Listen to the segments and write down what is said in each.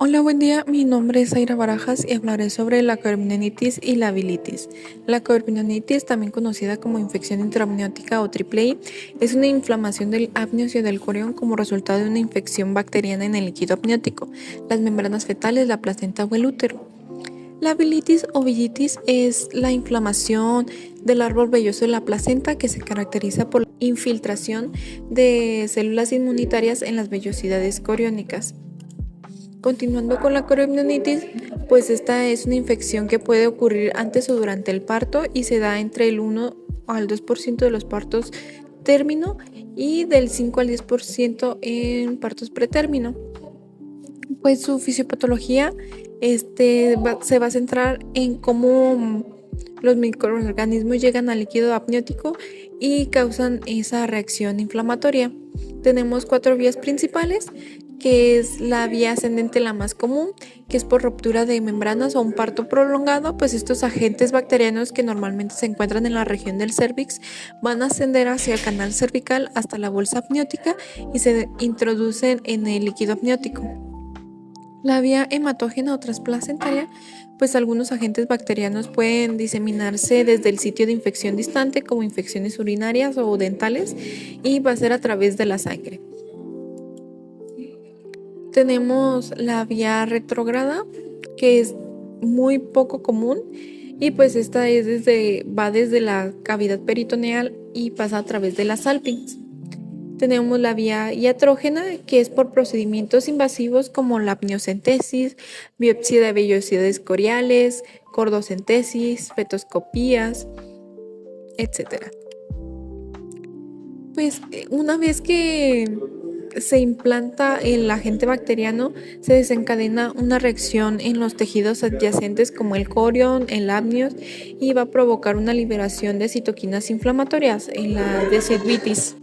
Hola, buen día. Mi nombre es Zaira Barajas y hablaré sobre la corbinitis y la bilitis. La corbinitis, también conocida como infección intraamniótica o triple I, es una inflamación del apnios y del corión como resultado de una infección bacteriana en el líquido amniótico, las membranas fetales, la placenta o el útero. La bilitis o bilitis es la inflamación del árbol velloso de la placenta que se caracteriza por la infiltración de células inmunitarias en las vellosidades coriónicas. Continuando con la corionitis, pues esta es una infección que puede ocurrir antes o durante el parto y se da entre el 1 al 2% de los partos término y del 5 al 10% en partos pretérmino. Pues su fisiopatología se va a centrar en cómo los microorganismos llegan al líquido amniótico y causan esa reacción inflamatoria. Tenemos 4 vías principales, que es la vía ascendente, la más común, que es por ruptura de membranas o un parto prolongado. Pues estos agentes bacterianos que normalmente se encuentran en la región del cérvix van a ascender hacia el canal cervical hasta la bolsa amniótica y se introducen en el líquido amniótico. La vía hematógena o transplacentaria, pues algunos agentes bacterianos pueden diseminarse desde el sitio de infección distante, como infecciones urinarias o dentales, y va a ser a través de la sangre. Tenemos la vía retrógrada, que es muy poco común, y pues esta va desde la cavidad peritoneal y pasa a través de las salpinx. Tenemos la vía iatrógena, que es por procedimientos invasivos como la amniocentesis, biopsia de vellosidades coriales, cordocentesis, fetoscopías, etc. Pues una vez que se implanta el agente bacteriano, se desencadena una reacción en los tejidos adyacentes como el corión, el amnios, y va a provocar una liberación de citoquinas inflamatorias en la deciduitis.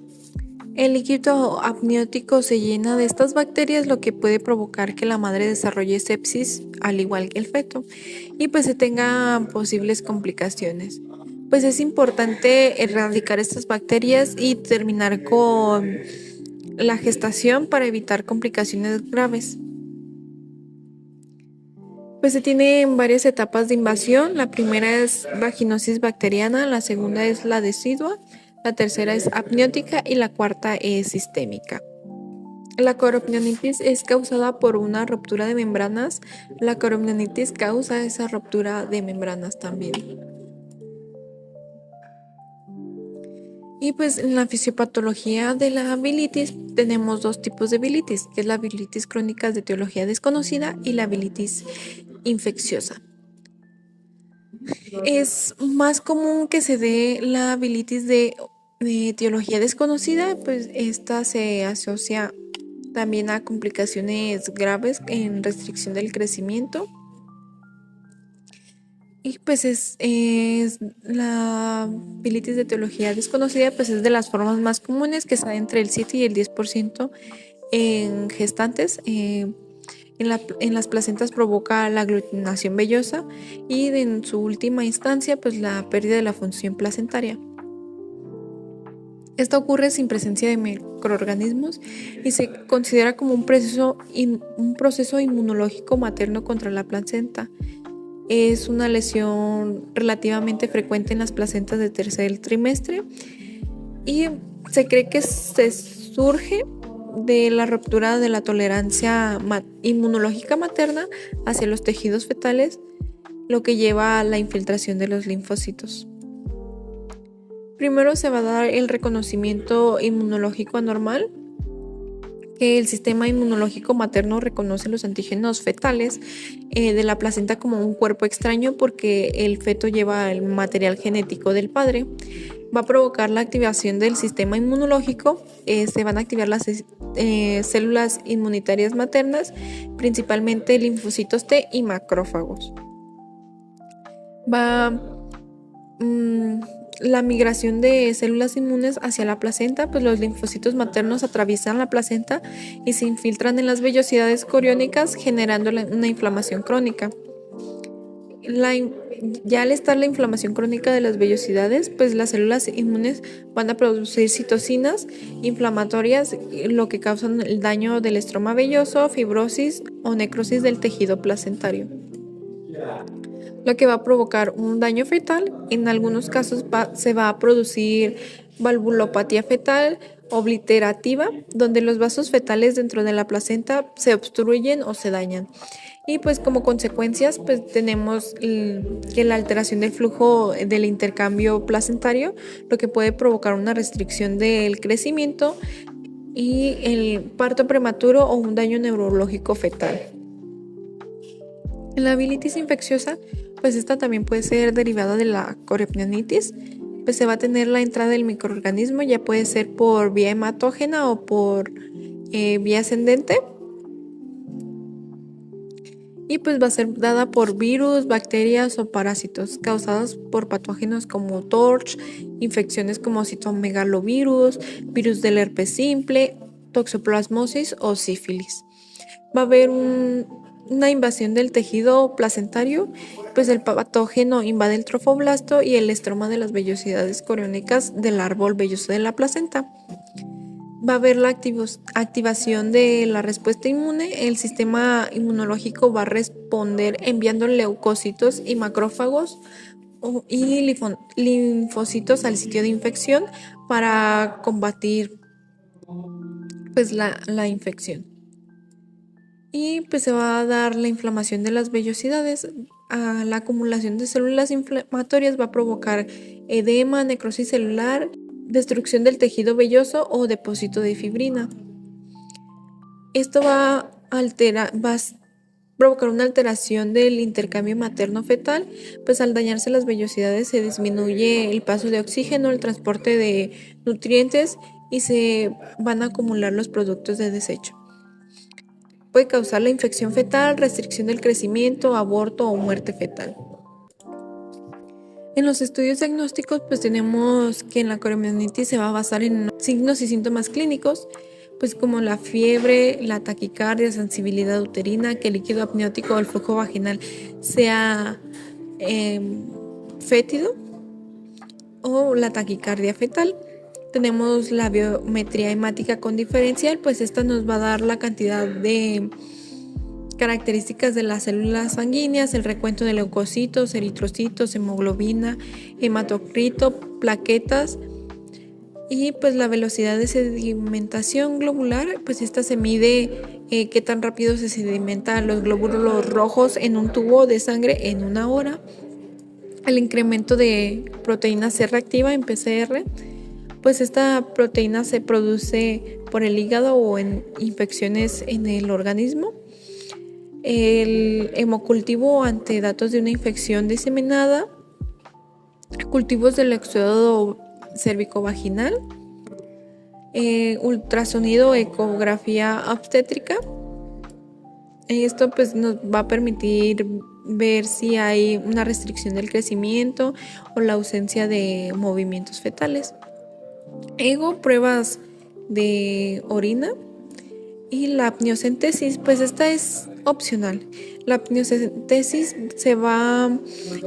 El líquido amniótico se llena de estas bacterias, lo que puede provocar que la madre desarrolle sepsis, al igual que el feto, y pues se tengan posibles complicaciones. Pues es importante erradicar estas bacterias y terminar con la gestación para evitar complicaciones graves. Pues se tienen varias etapas de invasión. La primera es vaginosis bacteriana, la segunda es la decidua, la tercera es amniótica y la cuarta es sistémica. La coronaritis es causada por una ruptura de membranas. La coronaritis causa esa ruptura de membranas también. Y pues en la fisiopatología de la bilitis tenemos 2 tipos de bilitis, que es la bilitis crónica de etiología desconocida y la bilitis infecciosa. Es más común que se dé la bilitis de etiología desconocida, pues esta se asocia también a complicaciones graves en restricción del crecimiento. Y pues es la bilitis de etiología desconocida, pues es de las formas más comunes, que está entre el 7 y el 10% en gestantes. En las placentas provoca la aglutinación vellosa y en su última instancia, pues la pérdida de la función placentaria. Esto ocurre sin presencia de microorganismos y se considera como un proceso inmunológico materno contra la placenta. Es una lesión relativamente frecuente en las placentas de tercer trimestre y se cree que se surge de la ruptura de la tolerancia inmunológica materna hacia los tejidos fetales, lo que lleva a la infiltración de los linfocitos. Primero se va a dar el reconocimiento inmunológico anormal, que el sistema inmunológico materno reconoce los antígenos fetales de la placenta como un cuerpo extraño porque el feto lleva el material genético del padre. Va a provocar la activación del sistema inmunológico, se van a activar las células inmunitarias maternas, principalmente linfocitos T y macrófagos. La migración de células inmunes hacia la placenta, pues los linfocitos maternos atraviesan la placenta y se infiltran en las vellosidades coriónicas, generando una inflamación crónica. Ya al estar la inflamación crónica de las vellosidades, pues las células inmunes van a producir citocinas inflamatorias, lo que causan el daño del estroma velloso, fibrosis o necrosis del tejido placentario, lo que va a provocar un daño fetal. En algunos casos se va a producir valvulopatía fetal obliterativa, donde los vasos fetales dentro de la placenta se obstruyen o se dañan. Y pues como consecuencias pues tenemos que la alteración del flujo del intercambio placentario, lo que puede provocar una restricción del crecimiento y el parto prematuro o un daño neurológico fetal. En la bilitis infecciosa, pues esta también puede ser derivada de la coriopnionitis, pues se va a tener la entrada del microorganismo, ya puede ser por vía hematógena o por vía ascendente, y pues va a ser dada por virus, bacterias o parásitos causadas por patógenos como TORCH, infecciones como citomegalovirus, virus del herpes simple, toxoplasmosis o sífilis. Va a haber una invasión del tejido placentario, pues el patógeno invade el trofoblasto y el estroma de las vellosidades coriónicas del árbol velloso de la placenta. Va a haber la activación de la respuesta inmune. El sistema inmunológico va a responder enviando leucocitos y macrófagos y linfocitos al sitio de infección para combatir pues la infección. Y pues se va a dar la inflamación de las vellosidades. La acumulación de células inflamatorias va a provocar edema, necrosis celular, destrucción del tejido velloso o depósito de fibrina. Esto va a provocar una alteración del intercambio materno-fetal, pues al dañarse las vellosidades se disminuye el paso de oxígeno, el transporte de nutrientes y se van a acumular los productos de desecho. Puede causar la infección fetal, restricción del crecimiento, aborto o muerte fetal. En los estudios diagnósticos, pues tenemos que en la coriopnionitis se va a basar en signos y síntomas clínicos, pues como la fiebre, la taquicardia, sensibilidad uterina, que el líquido amniótico o el flujo vaginal sea fétido o la taquicardia fetal. Tenemos la biometría hemática con diferencial, pues esta nos va a dar la cantidad de características de las células sanguíneas, el recuento de leucocitos, eritrocitos, hemoglobina, hematocrito, plaquetas y pues la velocidad de sedimentación globular, pues esta se mide qué tan rápido se sedimentan los glóbulos rojos en un tubo de sangre en 1 hora. El incremento de proteína C reactiva en PCR, pues esta proteína se produce por el hígado o en infecciones en el organismo. El hemocultivo ante datos de una infección diseminada, cultivos del exudado cérvico-vaginal, ultrasonido, ecografía obstétrica. Esto pues nos va a permitir ver si hay una restricción del crecimiento o la ausencia de movimientos fetales. Pruebas de orina y la amniocentesis, pues esta es opcional. La amniocentesis se va a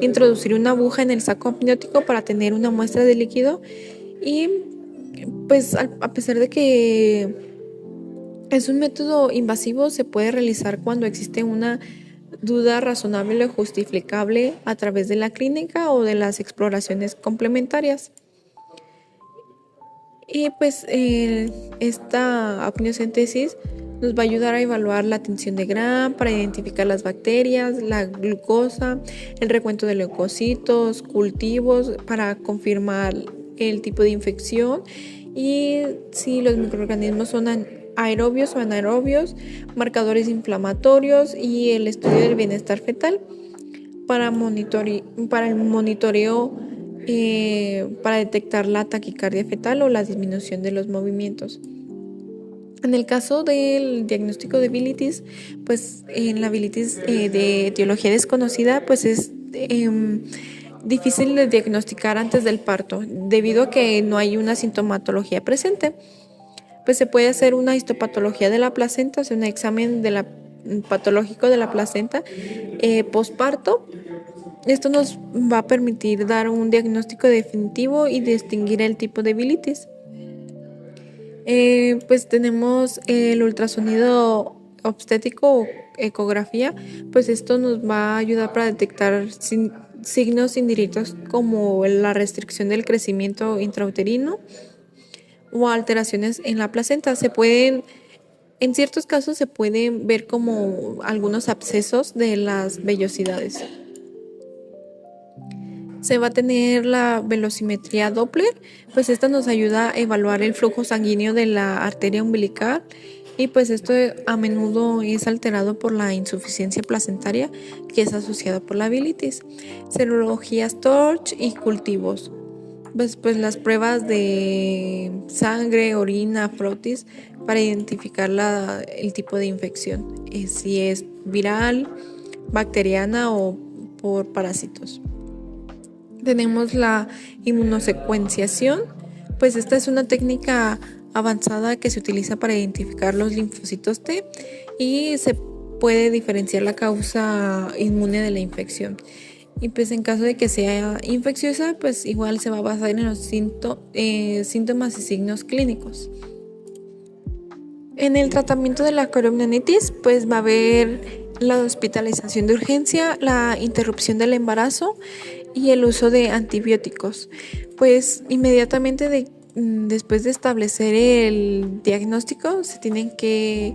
introducir una aguja en el saco amniótico para tener una muestra de líquido y pues a pesar de que es un método invasivo, se puede realizar cuando existe una duda razonable o justificable a través de la clínica o de las exploraciones complementarias. Y pues esta amniocentesis nos va a ayudar a evaluar la tensión de Gram para identificar las bacterias, la glucosa, el recuento de leucocitos, cultivos para confirmar el tipo de infección y si los microorganismos son aerobios o anaerobios, marcadores inflamatorios y el estudio del bienestar fetal para el monitoreo para detectar la taquicardia fetal o la disminución de los movimientos. En el caso del diagnóstico de bilitis, pues en la bilitis de etiología desconocida, pues es difícil de diagnosticar antes del parto, debido a que no hay una sintomatología presente. Pues se puede hacer una histopatología de la placenta, o sea, un examen patológico de la placenta posparto, Esto nos va a permitir dar un diagnóstico definitivo y distinguir el tipo de bilitis. Pues tenemos el ultrasonido obstétrico o ecografía, pues esto nos va a ayudar para detectar signos indirectos como la restricción del crecimiento intrauterino o alteraciones en la placenta. En ciertos casos se pueden ver como algunos abscesos de las vellosidades. Se va a tener la velocimetría Doppler, pues esta nos ayuda a evaluar el flujo sanguíneo de la arteria umbilical y pues esto a menudo es alterado por la insuficiencia placentaria que es asociada por la bilitis. Serologías Torch y cultivos. Pues las pruebas de sangre, orina, frotis para identificar el tipo de infección, si es viral, bacteriana o por parásitos. Tenemos la inmunosecuenciación, pues esta es una técnica avanzada que se utiliza para identificar los linfocitos T y se puede diferenciar la causa inmune de la infección. Y pues en caso de que sea infecciosa, pues igual se va a basar en los síntomas y signos clínicos. En el tratamiento de la coriamnionitis, pues va a haber la hospitalización de urgencia, la interrupción del embarazo y el uso de antibióticos. Pues inmediatamente después de establecer el diagnóstico se tienen que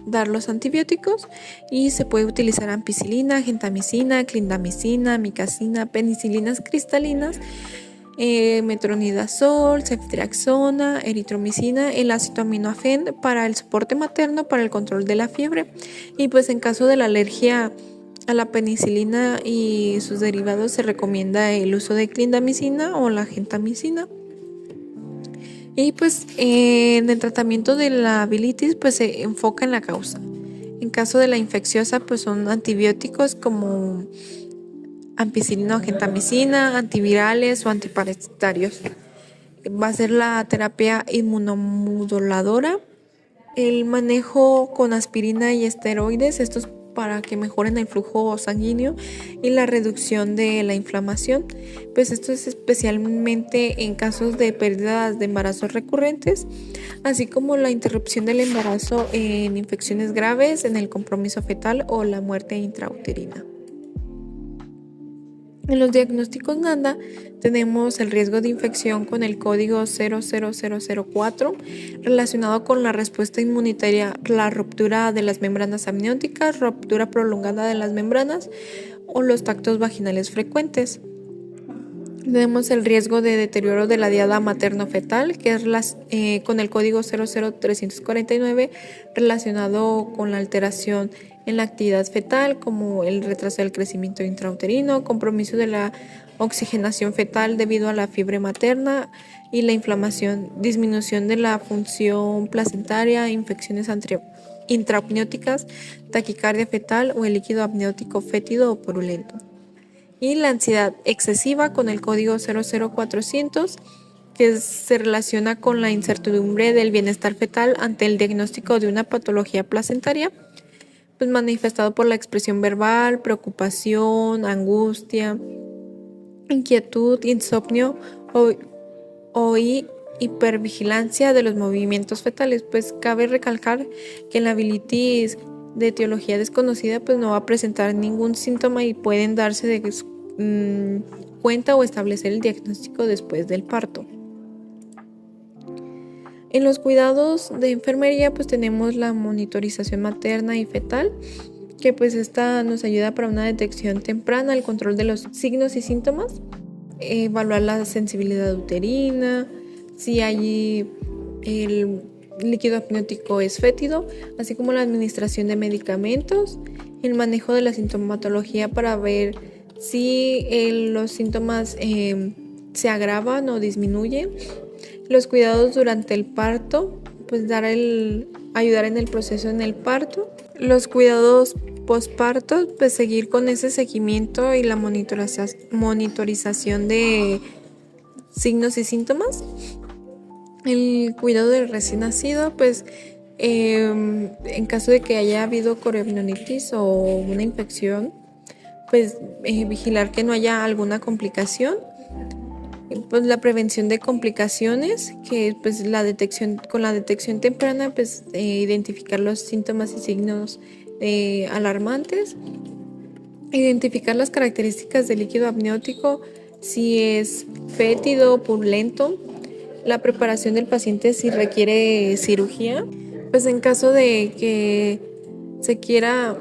dar los antibióticos y se puede utilizar ampicilina, gentamicina, clindamicina, amicacina, penicilinas cristalinas, metronidazol, ceftriaxona, eritromicina, el acetaminofén para el soporte materno para el control de la fiebre. Y pues en caso de la alergia a la penicilina y sus derivados se recomienda el uso de clindamicina o la gentamicina. Y pues en el tratamiento de la bilitis pues se enfoca en la causa. En caso de la infecciosa pues son antibióticos como ampicilina o gentamicina, antivirales o antiparasitarios. Va a ser la terapia inmunomoduladora, el manejo con aspirina y esteroides, estos para que mejoren el flujo sanguíneo y la reducción de la inflamación. Pues esto es especialmente en casos de pérdidas de embarazos recurrentes, así como la interrupción del embarazo en infecciones graves, en el compromiso fetal o la muerte intrauterina. En los diagnósticos NANDA tenemos el riesgo de infección con el código 00004 relacionado con la respuesta inmunitaria, la ruptura de las membranas amnióticas, ruptura prolongada de las membranas o los tactos vaginales frecuentes. Tenemos el riesgo de deterioro de la diada materno-fetal, que es con el código 00349 relacionado con la alteración en la actividad fetal, como el retraso del crecimiento intrauterino, compromiso de la oxigenación fetal debido a la fiebre materna y la inflamación, disminución de la función placentaria, infecciones intraamnióticas, taquicardia fetal o el líquido amniótico fétido o purulento. Y la ansiedad excesiva con el código 00400, que se relaciona con la incertidumbre del bienestar fetal ante el diagnóstico de una patología placentaria, pues manifestado por la expresión verbal, preocupación, angustia, inquietud, insomnio o hipervigilancia de los movimientos fetales. Pues cabe recalcar que en la bilitis de etiología desconocida pues no va a presentar ningún síntoma y pueden darse de cuenta o establecer el diagnóstico después del parto. En los cuidados de enfermería pues tenemos la monitorización materna y fetal, que pues esta nos ayuda para una detección temprana, el control de los signos y síntomas, evaluar la sensibilidad uterina, si hay el líquido amniótico es fétido, así como la administración de medicamentos, el manejo de la sintomatología para ver si los síntomas se agravan o disminuyen, los cuidados durante el parto, pues ayudar en el proceso en el parto, los cuidados postparto, pues seguir con ese seguimiento y la monitorización de signos y síntomas. El cuidado del recién nacido, pues en caso de que haya habido coriamnionitis o una infección, pues vigilar que no haya alguna complicación. Pues la prevención de complicaciones, que pues con la detección temprana, pues identificar los síntomas y signos alarmantes, identificar las características del líquido amniótico, si es fétido o purulento, la preparación del paciente si requiere cirugía, pues en caso de que se quiera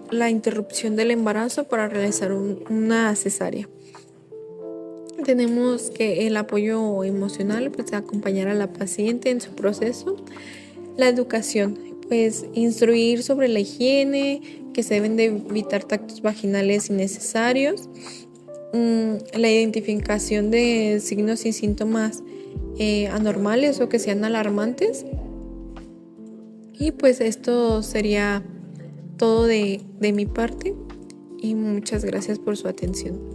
la interrupción del embarazo para realizar una cesárea. Tenemos que el apoyo emocional, pues acompañar a la paciente en su proceso. La educación, pues instruir sobre la higiene, que se deben de evitar tactos vaginales innecesarios. La identificación de signos y síntomas anormales o que sean alarmantes. Y pues esto sería todo de mi parte y muchas gracias por su atención.